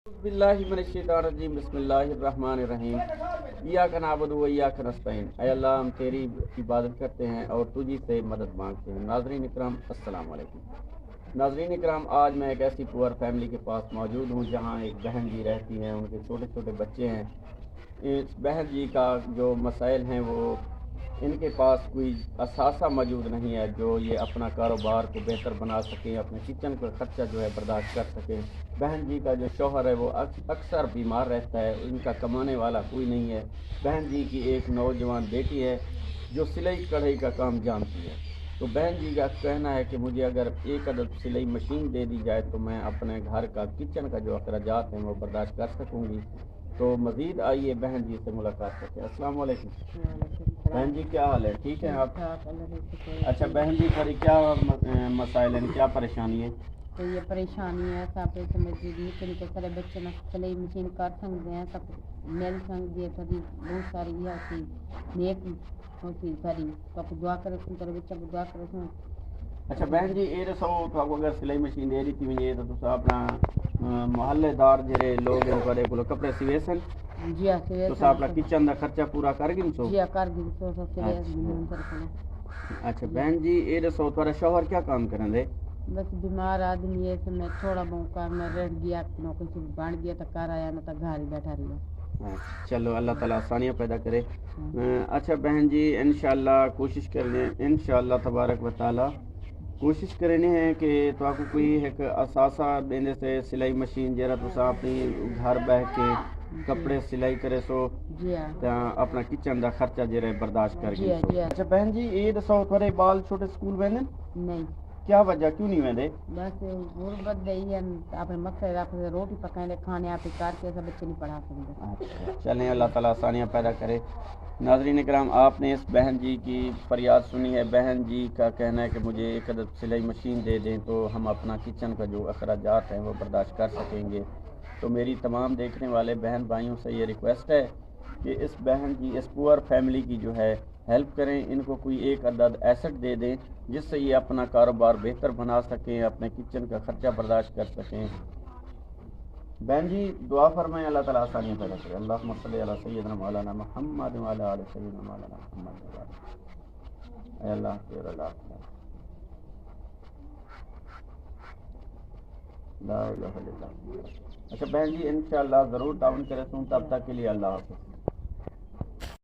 बिस्मिल्लाहिर्रहमानिर्रहीम बिस्मिल्लाहिर्रहमानिर्रहीम इय्याका नअबुदु व इय्याका नस्तईन। ऐ अल्लाह, हम तेरी इबादत करते हैं और तुझी से मदद मांगते हैं। नाज़रीन इकराम, अस्सलाम वालेकुम। नाज़रीन इकराम, आज मैं एक ऐसी पुअर फैमिली के पास मौजूद हूँ जहाँ एक बहन जी रहती हैं, उनके छोटे छोटे बच्चे हैं। इस बहन जी का जो मसाइल हैं वो इनके पास कोई असासा मौजूद नहीं है जो ये अपना कारोबार को बेहतर बना सकें, अपने किचन का खर्चा जो है बर्दाश्त कर सकें। बहन जी का जो शौहर है वो अक्सर बीमार रहता है, उनका कमाने वाला कोई नहीं है। बहन जी की एक नौजवान बेटी है जो सिलाई कढ़ाई का काम जानती है। तो बहन जी का कहना है कि मुझे अगर एक अदद सिलाई मशीन दे दी जाए तो मैं अपने घर का किचन का जो अखराजात हैं वो बर्दाश्त कर सकूँगी। तो मज़ीद आइए बहन जी से मुलाकात करते हैं। अस्सलाम वालेकुम। बहन जी क्या हाल है, ठीक हैं आप? अच्छा बहन जी, पर क्या मसाइल हैं, क्या परेशानी है? तो ये परेशानी है आप समझ लीजिए कि निकल सारे बच्चे ना सिलाई मशीन कर सकते हैं, सब मिल सकती है, थोड़ी बहुत सारी है होती नेक होती सारी, तो आप दुआ करें सुन कर बच्चा को दुआ करें सुन। अच्छा बहन जी, ये दसो तो अगर सिलाई मशीन दे दी वजे तो तुस अपना मोहल्लेदार जेरे लोग हैं थोड़े को कपड़े सिवे सन? जी हाँ सिवे तुस अपना किचन का खर्चा पूरा कर गिन सो? जी हाँ कर गिन सो सब सिवे। अच्छा बहन जी, ये दसो थोड़ा शौहर क्या काम करें दे? बस बीमार आदमी है, मैं थोड़ा बहुत काम में रह गया, नौकरी से बन गया तो कर आया, ना तो घर ही बैठा रहा। चलो अल्लाह ताला आसानियाँ पैदा करे। अच्छा बहन जी, इंशाअल्लाह कोशिश करने, इंशाअल्लाह तबारक व तआला कोशिश करनी है कि तो आपको कोई एक असासा देने से सिलाई मशीन जरा तुस अपनी घर बह के कपड़े सिलाई करे सो अपना किचन का खर्चा जरा बर्दाश्त कर गए। अच्छा बहन जी, ये दसो थोड़े बाल छोटे स्कूल वेंदे? नहीं। क्या वजह, क्यों नहीं वेंदे? बस गुरबत दई है, अपने मकसद आप रोटी पकाने खाने आप करके सब बच्चे नहीं पढ़ा सकते। अच्छा चलें, अल्लाह ताला आसानियाँ पैदा करे। नाज़रीन इकराम, आपने इस बहन जी की फरियाद सुनी है। बहन जी का कहना है कि मुझे एक अदद सिलाई मशीन दे दें तो हम अपना किचन का जो अखराजात हैं वो बर्दाश्त कर सकेंगे। तो मेरी तमाम देखने वाले बहन भाइयों से ये रिक्वेस्ट है कि इस बहन जी, इस पुअर फैमिली की जो है हेल्प करें, इनको कोई एक अदद एसेट दे दें जिससे ये अपना कारोबार बेहतर बना सकें, अपने किचन का खर्चा बर्दाश्त कर सकें। बहन जी दुआ फरमाएं, अल्लाह ताला आसानियाँ पैदा करे। अल्लाहुम्मा सल्ली अला सय्यिदना मौलाना मुहम्मद व अला आलि सय्यिदना मौलाना मुहम्मद। ऐ अल्लाह तेरा ला इलाहा इल्लल्लाह। अच्छा बहन जी, इंशाअल्लाह ज़रूर ताउन करे, तब तक के लिए अल्लाह हाफ़िज़।